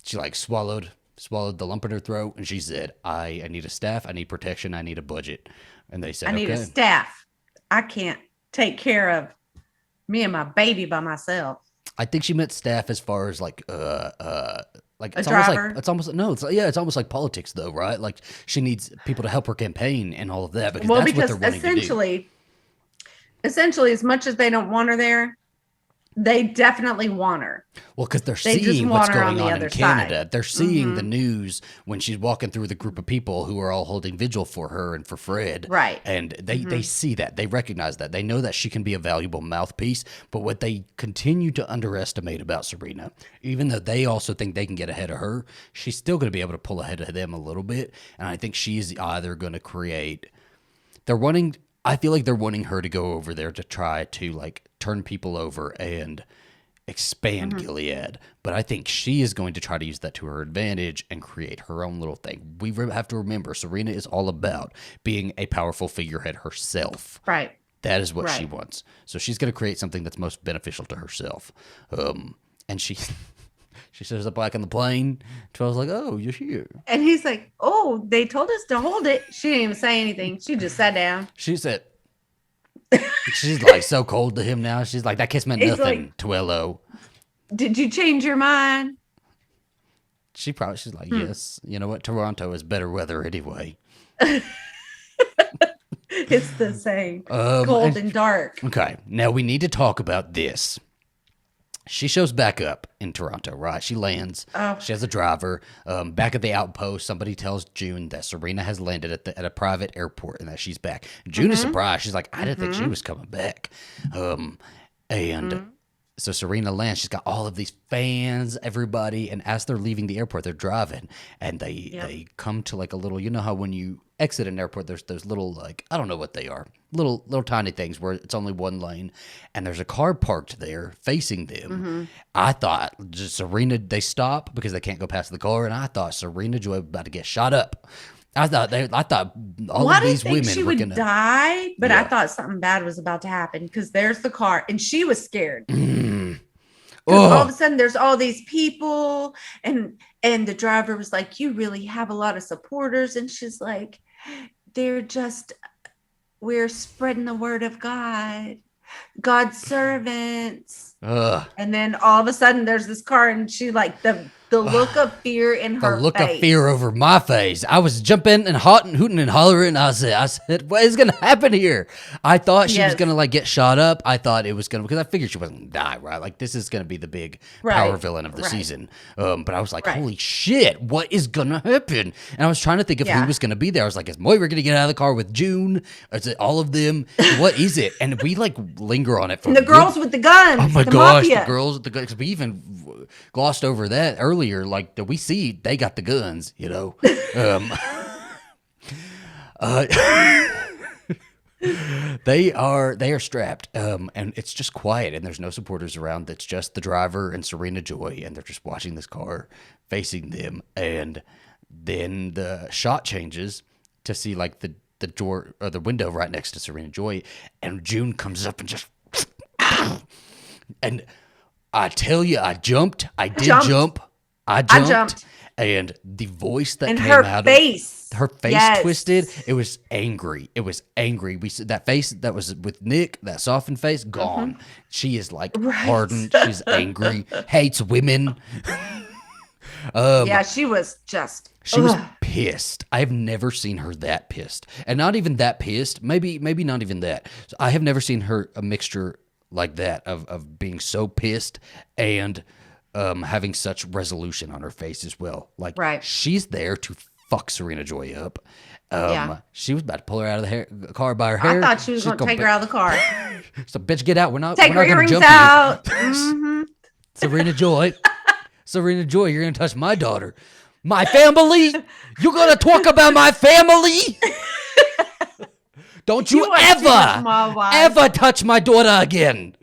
she like swallowed the lump in her throat, and she said, I need a staff, I need protection, I need a budget. And they said, I need a staff. I can't take care of me and my baby by myself. I think she meant staff as far as like it's almost like politics, though, right? Like she needs people to help her campaign and all of that, because that's what they're wanting to do. Essentially, as much as they don't want her there, they definitely want her. Well, because they're seeing what's going on in Canada. They're seeing the news when she's walking through the group of people who are all holding vigil for her and for Fred. Right. And they see that. They recognize that. They know that she can be a valuable mouthpiece. But what they continue to underestimate about Serena, even though they also think they can get ahead of her, she's still going to be able to pull ahead of them a little bit. And I think she's either going to create... I feel like they're wanting her to go over there to try to like turn people over and expand Gilead. But I think she is going to try to use that to her advantage and create her own little thing. We have to remember, Serena is all about being a powerful figurehead herself. Right. That is what she wants. So she's going to create something that's most beneficial to herself. And she shows up back on the plane. Twelve's like, oh, you're here. And he's like, oh, they told us to hold it. She didn't even say anything. She just sat down. She said, she's like so cold to him now. She's like, that kiss meant nothing, like, Twello. Did you change your mind? She's like, yes. You know what? Toronto is better weather anyway. It's the same. Cold and dark. Okay. Now we need to talk about this. She shows back up in Toronto, right? She lands. Oh. She has a driver. Back at the outpost, somebody tells June that Serena has landed at a private airport and that she's back. June is surprised. She's like, I didn't think she was coming back. So Serena lands. She's got all of these fans, everybody. And as they're leaving the airport, they're driving. And they come to like a little, you know how when you exit an airport, there's those little, like, I don't know what they are. Little tiny things where it's only one lane. And there's a car parked there facing them. I thought Serena, they stop because they can't go past the car. And I thought Serena Joy was about to get shot up. I thought all of these women she were would die, but I thought something bad was about to happen because there's the car and she was scared. All of a sudden there's all these people and the driver was like, you really have a lot of supporters. And she's like, we're spreading the word of God, God's servants. And then all of a sudden there's this car and she like the look of fear in The her look face. of fear over my face. I was jumping and hooting and hollering. I said, what is going to happen here? I thought she was going to like get shot up. I thought it was going to, because I figured she wasn't going to die, right? Like this is going to be the big power villain of the season. But I was like, holy shit, what is going to happen? And I was trying to think of who was going to be there. I was like, is Moira going to get out of the car with June? Is it all of them? What is it? And we like linger on it. For the girls with the guns. Oh my gosh, the girls with the guns. We even glossed over that earlier. Like we see they got the guns, you know. They are strapped, and it's just quiet, and there's no supporters around. It's just the driver and Serena Joy, and they're just watching this car facing them. And then the shot changes to see like the door or the window right next to Serena Joy, and June comes up and just and I tell you, I jumped. I jumped. And the voice that came out of her face twisted. It was angry. We said that face that was with Nick, that softened face, gone. She is like hardened. She's angry, hates women. She was just. She was pissed. I've never seen her that pissed, and not even that pissed. Maybe not even that. So I have never seen her a mixture like that of being so pissed and having such resolution on her face as well. Like she's there to fuck Serena Joy up. She was about to pull her out of the car by her hair. I thought she was going to take her out of the car. So bitch, get out. We're not take her going to jump out. You. Serena Joy, you're going to touch my daughter. My family? You're going to talk about my family? Don't you ever touch my daughter again.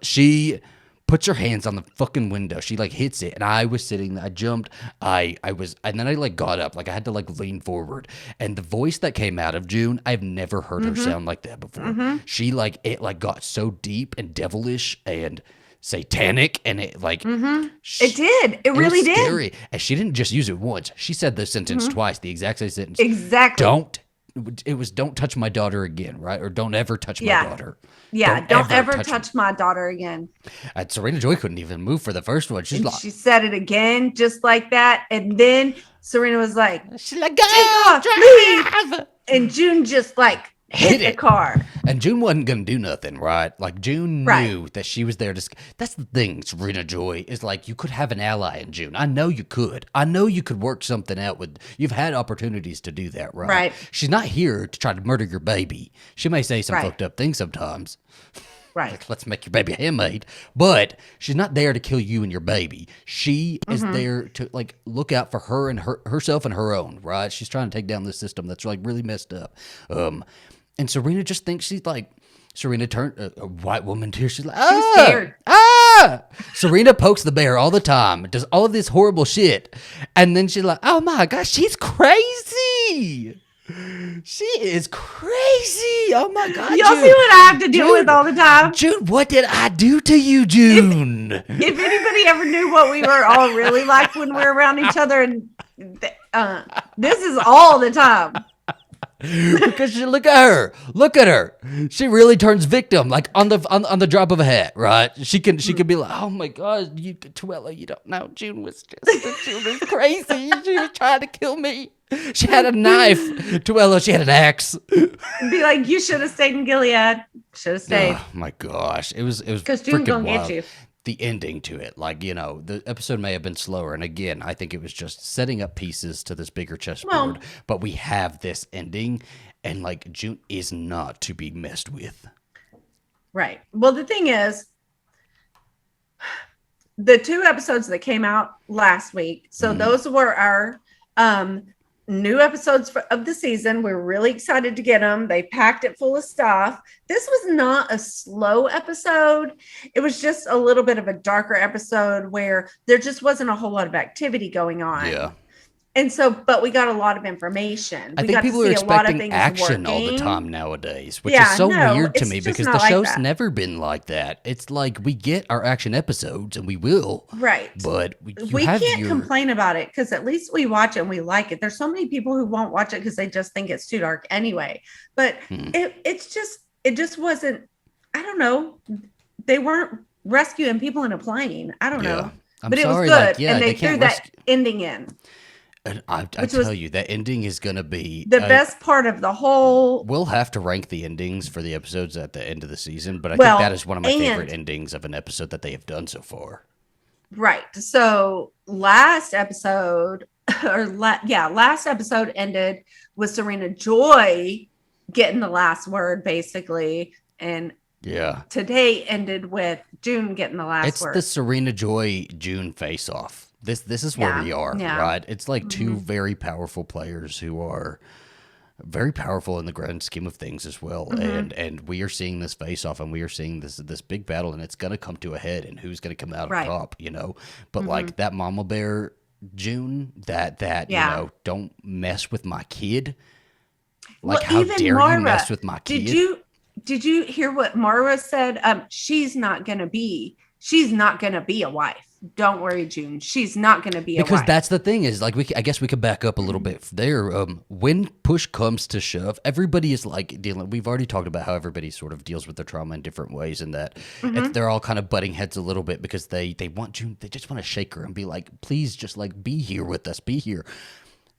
She puts her hands on the fucking window. She like hits it, and I was sitting there. I jumped. I was, and then I like got up. Like I had to like lean forward. And the voice that came out of June, I've never heard her sound like that before. She like it like got so deep and devilish and satanic, and it like it did. It really did. Scary. And she didn't just use it once. She said the sentence twice, the exact same sentence. Exactly. Don't touch my daughter again, right? Or don't ever touch my daughter. Yeah, don't ever touch my daughter again. And Serena Joy couldn't even move for the first one. She's like, she said it again, just like that. And then Serena was like, she's like, go, leave. And June just like hit the car. And June wasn't going to do nothing, right? Like June knew that she was there to... That's the thing, Serena Joy, is like you could have an ally in June. I know you could. I know you could work something out with... You've had opportunities to do that, right? Right. She's not here to try to murder your baby. She may say some fucked up things sometimes. Right. Like, let's make your baby a handmaid. But she's not there to kill you and your baby. She is there to like look out for her and herself and her own, right? She's trying to take down this system that's like really messed up. And Serena just thinks she's like, Serena turned a white woman to her. She's like, she's scared. Serena pokes the bear all the time, does all of this horrible shit. And then she's like, oh my gosh, she's crazy. She is crazy. Oh my God. Y'all see what I have to deal with all the time? June, what did I do to you, June? If anybody ever knew what we were all really like when we were around each other, and this is all the time. Because look at her. She really turns victim, like on the drop of a hat, right? She can be like, oh my God, Tuella, you don't know. June was crazy. She was trying to kill me. She had a knife. Tuella, she had an axe. Be like, you should have stayed in Gilead. Should have stayed. Oh my gosh, it was because June's gonna get you. The ending to it, like, you know, the episode may have been slower, and again, I think it was just setting up pieces to this bigger chessboard. But we have this ending, and like June is not to be messed with. Right. Well, the thing is, the 2 episodes that came out last week, so those were our new episodes of the season. We're really excited to get them. They packed it full of stuff. This was not a slow episode. It was just a little bit of a darker episode where there just wasn't a whole lot of activity going on. Yeah. And so, but we got a lot of information. I think people are expecting action all the time nowadays, which is so weird to me because the show's never been like that. It's like we get our action episodes and we will. Right. But we can't complain about it because at least we watch it and we like it. There's so many people who won't watch it because they just think it's too dark anyway. But it just wasn't, I don't know. They weren't rescuing people in a plane. I don't know. I'm But it was sorry, good. like, yeah, And they they threw can't that rescue. ending in, And I which tell was you, that ending is gonna be. the best part of the whole. We'll have to rank the endings for the episodes at the end of the season, but I think that Well, is one of my favorite and endings of an episode that they have done so far. right. So last episode, last episode ended with Serena Joy getting the last word, basically. And Yeah. today ended with June getting the last It's the word. Serena Joy June face off. This is where Yeah. we are, Yeah. right? It's like two Mm-hmm. very powerful players who are very powerful in the grand scheme of things as well. Mm-hmm. And we are seeing this face off, and we are seeing this big battle, and it's gonna come to a head, and who's gonna come out on Right. top, But Mm-hmm. like that mama bear June, that Yeah. don't mess with my kid. Well, Like, how even dare you Mara, mess with my did kid? you hear what Mara said? She's not gonna be a wife. Don't worry, June. She's not gonna be a Because wife. that's the thing is, like, I guess we could back up a little bit there. When push comes to shove, everybody is like dealing. We've already talked about how everybody sort of deals with their trauma in different ways, and that they're all kind of butting heads a little bit because they want June. They just want to shake her and be like, please, just like be here with us, be here.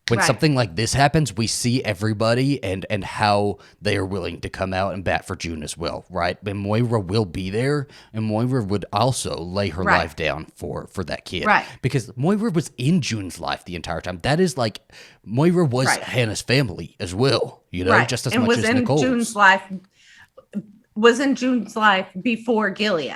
When Right. something like this happens, we see everybody and how they are willing to come out and bat for June as well, right? And Moira will be there, and Moira would also lay her Right. life down for that kid, Right. Because Moira was in June's life the entire time. That is like Moira was Right. Hannah's family as well, Right. just as and much was as in Nicole's. June's life. Was in June's life before Gilead.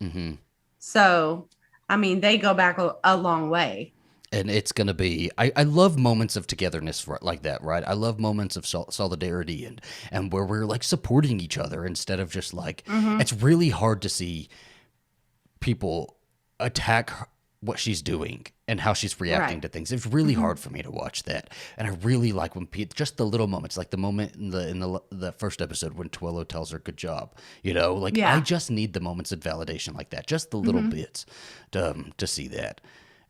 Mm-hmm. So, I mean, they go back a long way. And it's going to be, I love moments of togetherness like that, right? I love moments of solidarity and where we're like supporting each other instead of just like, it's really hard to see people attack what she's doing and how she's reacting Right. to things. It's really hard for me to watch that. And I really like when just the little moments, like the moment in the first episode when Twillo tells her good job, like Yeah. I just need the moments of validation like that, just the little bits to see that.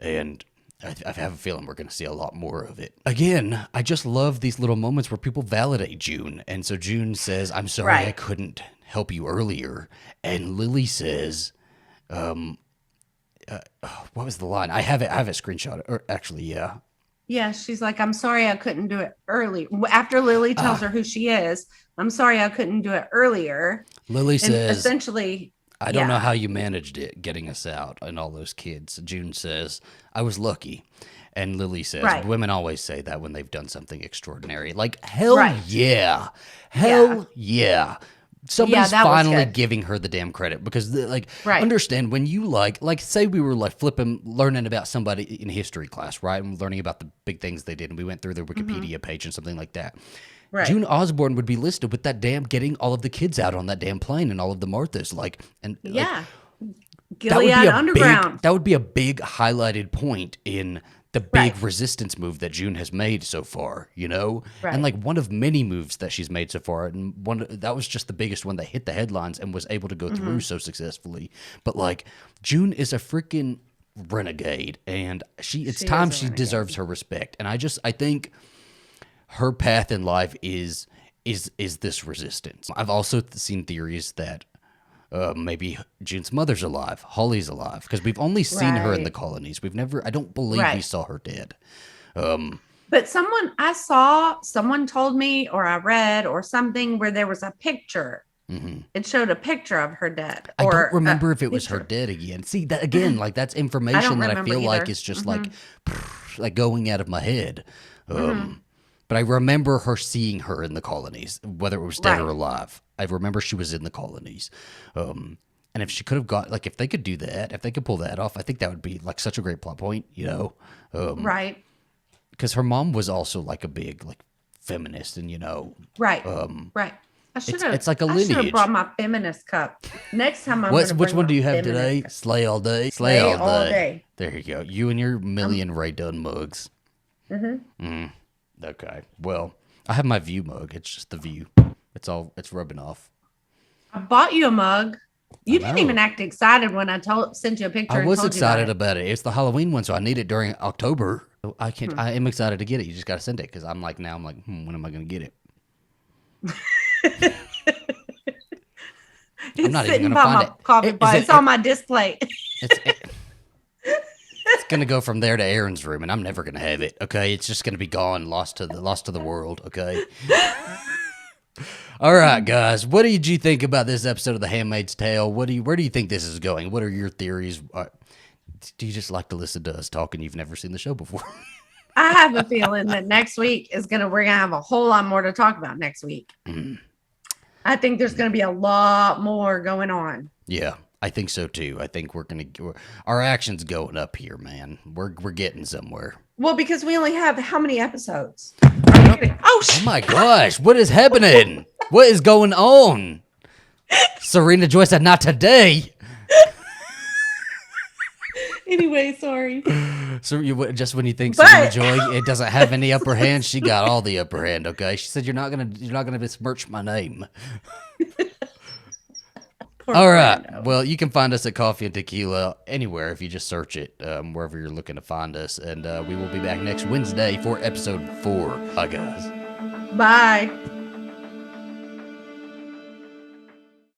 And I have a feeling we're going to see a lot more of it. Again, I just love these little moments where people validate June. And so June says, I'm sorry Right. I couldn't help you earlier. And Lily says, what was the line? I have it screenshot. Or actually, yeah. Yeah, she's like, I'm sorry I couldn't do it early. After Lily tells her who she is, I'm sorry I couldn't do it earlier. Lily And says, essentially, I don't know how you managed it, getting us out and all those kids. June says, I was lucky. And Lily says, Right. women always say that when they've done something extraordinary. Like, hell Right. yeah. Hell yeah. Somebody's that was finally good. giving her the damn credit because, Right. understand when you say we were like learning about somebody in history class, right? And learning about the big things they did. And we went through their Wikipedia page and something like that. Right. June Osborne would be listed with that damn getting all of the kids out on that damn plane and all of the Marthas. Yeah. That Gilead would be Underground. that would be a big highlighted point in the big Right. resistance move that June has made so far, Right. and like one of many moves that she's made so far, and that was just the biggest one that hit the headlines and was able to go through so successfully. But like June is a freaking renegade, and it's She time is a she renegade. deserves her respect. And I think her path in life is this resistance. I've also seen theories that maybe June's mother's alive, Holly's alive, because we've only seen her in the Right. colonies. We've never, I don't believe we Right. saw her dead. But someone told me, or I read, or something where there was a picture. It showed a picture of her dead. I Or don't remember a if it was her picture. dead again. See, that again, like that's information that I remember feel like either. is just like going out of my head. But I remember her seeing her in the colonies, whether it was dead or Right. alive. I remember she was in the colonies. And if she could have if they could do that, if they could pull that off, I think that would be like such a great plot point, Right. because her mom was also like a big like feminist, and Right. Right. I should have. it's like a I should have lineage. brought my feminist cup next time. Which gonna one bring do you my have feminist today? cup. Slay all day. Slay all day. There you go. You and your million Ray Dunn mugs. Okay. Well, I have my View mug. It's just the View. It's rubbing off. I bought you a mug. You didn't know. even act excited when I sent you a picture. I and was told excited you about it. It's the Halloween one, so I need it during October. I can't. I am excited to get it. You just got to send it because I'm like, when am I going to get it? I'm not even sitting gonna by find my it. coffee pot. It's on my display. It's gonna go from there to Aaron's room, and I'm never gonna have it. Okay, it's just gonna be gone, lost to the world. Okay. All right, guys. What did you think about this episode of The Handmaid's Tale? Where do you think this is going? What are your theories? Do you just like to listen to us talk and you've never seen the show before? I have a feeling that next week we're gonna have a whole lot more to talk about next week. I think there's gonna be a lot more going on. Yeah, I think so too. I think our action's going up here, man. We're getting somewhere. Well, because we only have how many episodes? Oh my gosh, what is happening? What is going on? Serena Joy said, "Not today." Anyway, sorry. So just when you think Serena Joy it doesn't have any upper hand, she got all the upper hand. Okay, she said, "You're not gonna besmirch my name." All right. Well, you can find us at Coffee and Tequila anywhere if you just search it, wherever you're looking to find us. And we will be back next Wednesday for episode 4. Bye, guys. Bye.